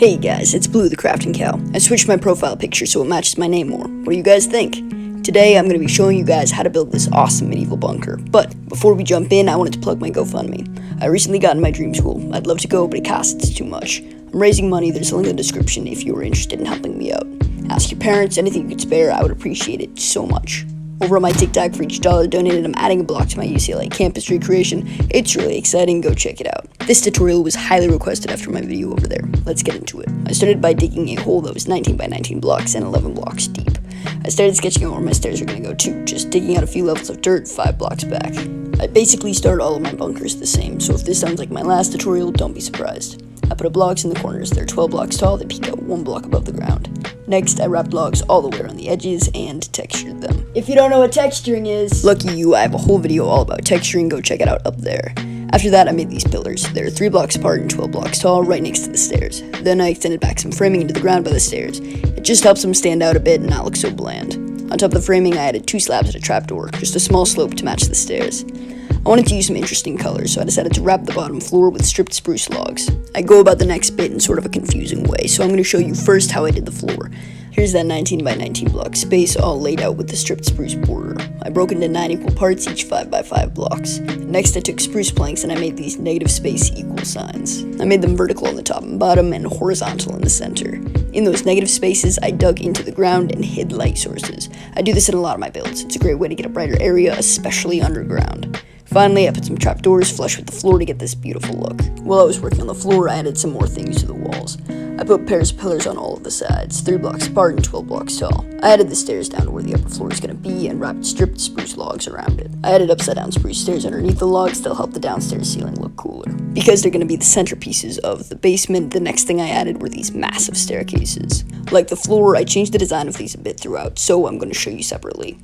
Hey guys, it's Blue the Crafting Cow. I switched my profile picture so it matches my name more. What do you guys think? Today I'm going to be showing you guys how to build this awesome medieval bunker. But before we jump in, I wanted to plug my GoFundMe. I recently got in my dream school. I'd love to go, but it costs too much. I'm raising money, there's a link in the description if you are interested in helping me out. Ask your parents, anything you could spare, I would appreciate it so much. Over on my TikTok, for each dollar donated, I'm adding a block to my UCLA campus recreation. It's really exciting, go check it out. This tutorial was highly requested after my video over there. Let's get into it. I started by digging a hole that was 19 by 19 blocks and 11 blocks deep. I started sketching out where my stairs are going to go too, just digging out a few levels of dirt 5 blocks back. I basically start all of my bunkers the same, so if this sounds like my last tutorial, don't be surprised. I put up blocks in the corners. They're 12 blocks tall, they peek out 1 block above the ground. Next, I wrapped logs all the way around the edges and textured them. If you don't know what texturing is, lucky you, I have a whole video all about texturing, go check it out up there. After that, I made these pillars. They're 3 blocks apart and 12 blocks tall, right next to the stairs. Then I extended back some framing into the ground by the stairs. It just helps them stand out a bit and not look so bland. On top of the framing, I added 2 slabs and a trapdoor, just a small slope to match the stairs. I wanted to use some interesting colors, so I decided to wrap the bottom floor with stripped spruce logs. I go about the next bit in sort of a confusing way, so I'm going to show you first how I did the floor. Here's that 19 by 19 block space all laid out with the stripped spruce border. I broke into 9 equal parts, each 5 by 5 blocks. Next, I took spruce planks and I made these negative space equal signs. I made them vertical on the top and bottom and horizontal in the center. In those negative spaces, I dug into the ground and hid light sources. I do this in a lot of my builds. It's a great way to get a brighter area, especially underground. Finally, I put some trapdoors flush with the floor to get this beautiful look. While I was working on the floor, I added some more things to the walls. I put pairs of pillars on all of the sides, 3 blocks apart and 12 blocks tall. I added the stairs down to where the upper floor is going to be and wrapped stripped spruce logs around it. I added upside down spruce stairs underneath the logs that'll help the downstairs ceiling look cooler. Because they're going to be the centerpieces of the basement, the next thing I added were these massive staircases. Like the floor, I changed the design of these a bit throughout, so I'm going to show you separately.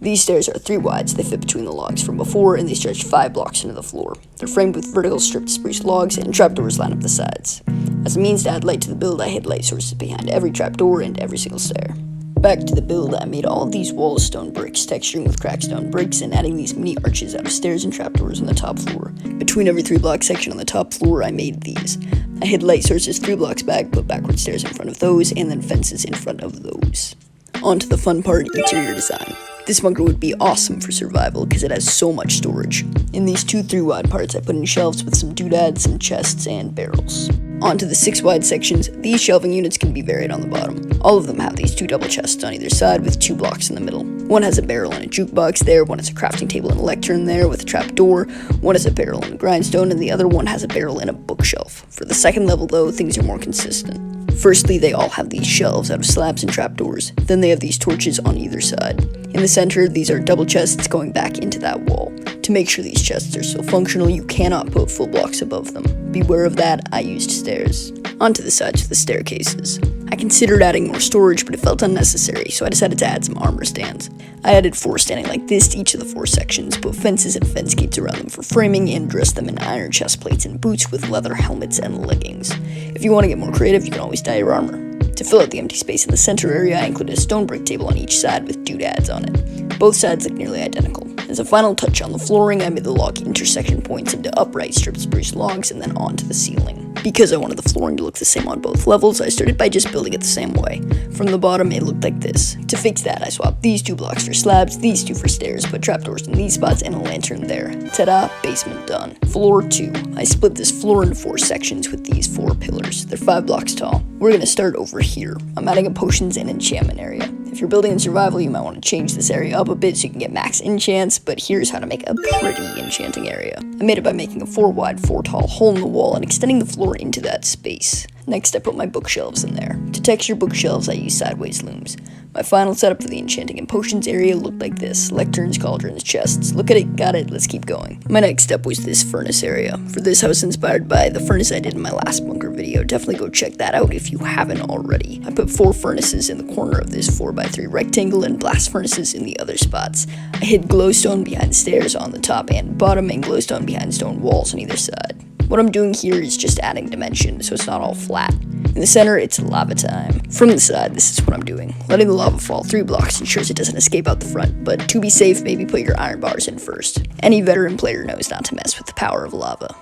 These stairs are 3 wide, so they fit between the logs from before, and they stretch 5 blocks into the floor. They're framed with vertical stripped spruce logs, and trapdoors line up the sides. As a means to add light to the build, I hid light sources behind every trapdoor and every single stair. Back to the build, I made all of these walls stone bricks, texturing with cracked stone bricks, and adding these mini arches out of stairs and trapdoors on the top floor. Between every 3 block section on the top floor, I made these. I hid light sources 3 blocks back, put backward stairs in front of those, and then fences in front of those. On to the fun part, interior design. This bunker would be awesome for survival because it has so mumuch storage. In these 2 3-wide parts, I put in shelves with some doodads, some chests, and barrels. Onto the 6-wide sections, these shelving units can be varied on the bottom. All of them have these 2 double chests on either side with 2 blocks in the middle. One has a barrel and a jukebox there, one has a crafting table and a lectern there with a trap door, one has a barrel and a grindstone, and the other one has a barrel and a bookshelf. For the second level though, things are more consistent. Firstly, they all have these shelves out of slabs and trapdoors. Then they have these torches on either side. In the center, these are double chests going back into that wall. To make sure these chests are still functional, you cannot put full blocks above them. Beware of that, I used stairs. Onto the sides of the staircases. I considered adding more storage, but it felt unnecessary, so I decided to add some armor stands. I added 4 standing like this to each of the 4 sections, put fences and fence gates around them for framing, and dressed them in iron chest plates and boots with leather helmets and leggings. If you want to get more creative, you can always dye your armor. To fill out the empty space in the center area, I included a stone brick table on each side with doodads on it. Both sides look nearly identical. As a final touch on the flooring, I made the log intersection points into upright stripped spruce logs and then onto the ceiling. Because I wanted the flooring to look the same on both levels, I started by just building it the same way. From the bottom, it looked like this. To fix that, I swapped these 2 blocks for slabs, these 2 for stairs, put trapdoors in these spots, and a lantern there. Ta-da, basement done. Floor 2. I split this floor into 4 sections with these 4 pillars. They're 5 blocks tall. We're gonna start over here. I'm adding a potions and enchantment area. If you're building in survival, you might want to change this area up a bit so you can get max enchants, but here's how to make a pretty enchanting area. I made it by making a 4 wide, 4 tall hole in the wall and extending the floor into that space. Next, I put my bookshelves in there. To texture bookshelves, I use sideways looms. My final setup for the enchanting and potions area looked like this. Lecterns, cauldrons, chests. Look at it, got it, let's keep going. My next step was this furnace area. For this, I was inspired by the furnace I did in my last bunker video. Definitely go check that out if you haven't already. I put 4 furnaces in the corner of this 4x3 rectangle and blast furnaces in the other spots. I hid glowstone behind stairs on the top and bottom and glowstone behind stone walls on either side. What I'm doing here is just adding dimension, so it's not all flat. In the center, it's lava time. From the side, this is what I'm doing. Letting the lava fall 3 blocks ensures it doesn't escape out the front, but to be safe, maybe put your iron bars in first. Any veteran player knows not to mess with the power of lava.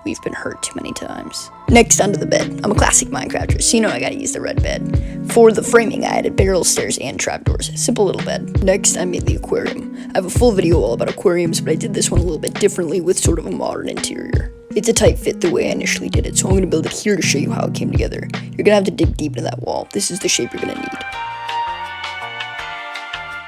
we've been hurt too many times. Next, onto the bed. I'm a classic Minecrafter, so you know I gotta use the red bed. For the framing, I added barrels, stairs, and trapdoors. Simple little bed. Next, I made the aquarium. I have a full video all about aquariums, but I did this one a little bit differently with sort of a modern interior. It's a tight fit the way I initially did it, so I'm going to build it here to show you how it came together. You're going to have to dig deep into that wall. This is the shape you're going to need.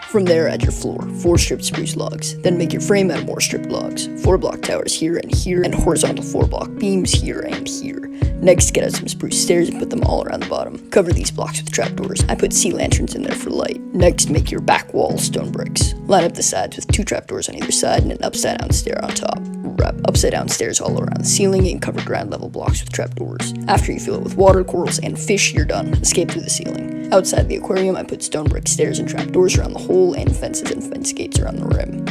From there, add your floor, 4 stripped spruce logs. Then make your frame out of more stripped logs, 4 block towers here, and horizontal 4 block beams here and here. Next, get out some spruce stairs and put them all around the bottom. Cover these blocks with trapdoors. I put sea lanterns in there for light. Next, make your back wall stone bricks. Line up the sides with 2 trapdoors on either side and an upside down stair on top. Wrap upside down stairs all around the ceiling and cover ground level blocks with trapdoors. After you fill it with water, corals, and fish, you're done. Escape through the ceiling. Outside the aquarium, I put stone brick stairs and trapdoors around the hole and fences and fence gates around the rim.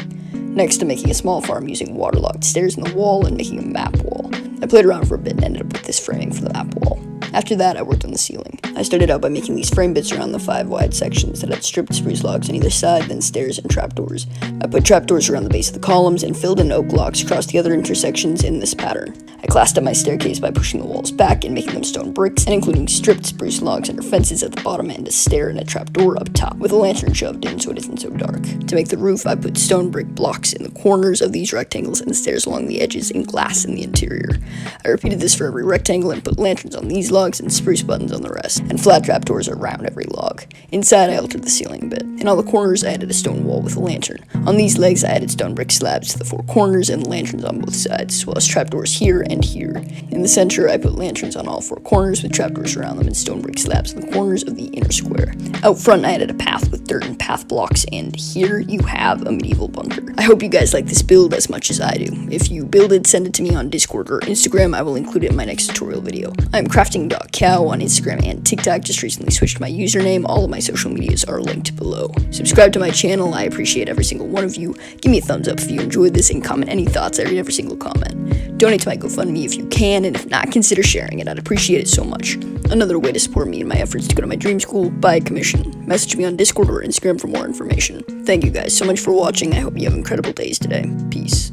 Next, I'm making a small farm using waterlogged stairs in the wall and making a map wall. I played around for a bit and ended up with this framing for the map wall. After that, I worked on the ceiling. I started out by making these frame bits around the 5 wide sections that had stripped spruce logs on either side, then stairs and trapdoors. I put trapdoors around the base of the columns and filled in oak logs across the other intersections in this pattern. I classed up my staircase by pushing the walls back and making them stone bricks, and including stripped spruce logs under fences at the bottom and a stair and a trapdoor up top, with a lantern shoved in so it isn't so dark. To make the roof, I put stone brick blocks in the corners of these rectangles and stairs along the edges and glass in the interior. I repeated this for every rectangle and put lanterns on these logs and spruce buttons on the rest, and flat trapdoors around every log. Inside, I altered the ceiling a bit. In all the corners, I added a stone wall with a lantern. On these legs, I added stone brick slabs to the 4 corners and lanterns on both sides, as well as trapdoors here and here. In the center, I put lanterns on all 4 corners with trapdoors around them and stone brick slabs in the corners of the inner square. Out front, I added a path with dirt and path blocks, and here you have a medieval bunker. I hope you guys like this build as much as I do. If you build it, send it to me on Discord or Instagram. I will include it in my next tutorial video. I'm crafting.cow on Instagram and TikTok. Just recently switched my username. All of my social medias are linked below. Subscribe to my channel. I appreciate every single one of you. Give me a thumbs up if you enjoyed this and comment any thoughts. I read every single comment. Donate to my GoFundMe if you can, and if not, consider sharing it. I'd appreciate it so much. Another way to support me in my efforts to go to my dream school, buy a commission. Message me on Discord or Instagram for more information. Thank you guys so much for watching. I hope you have incredible days today. Peace.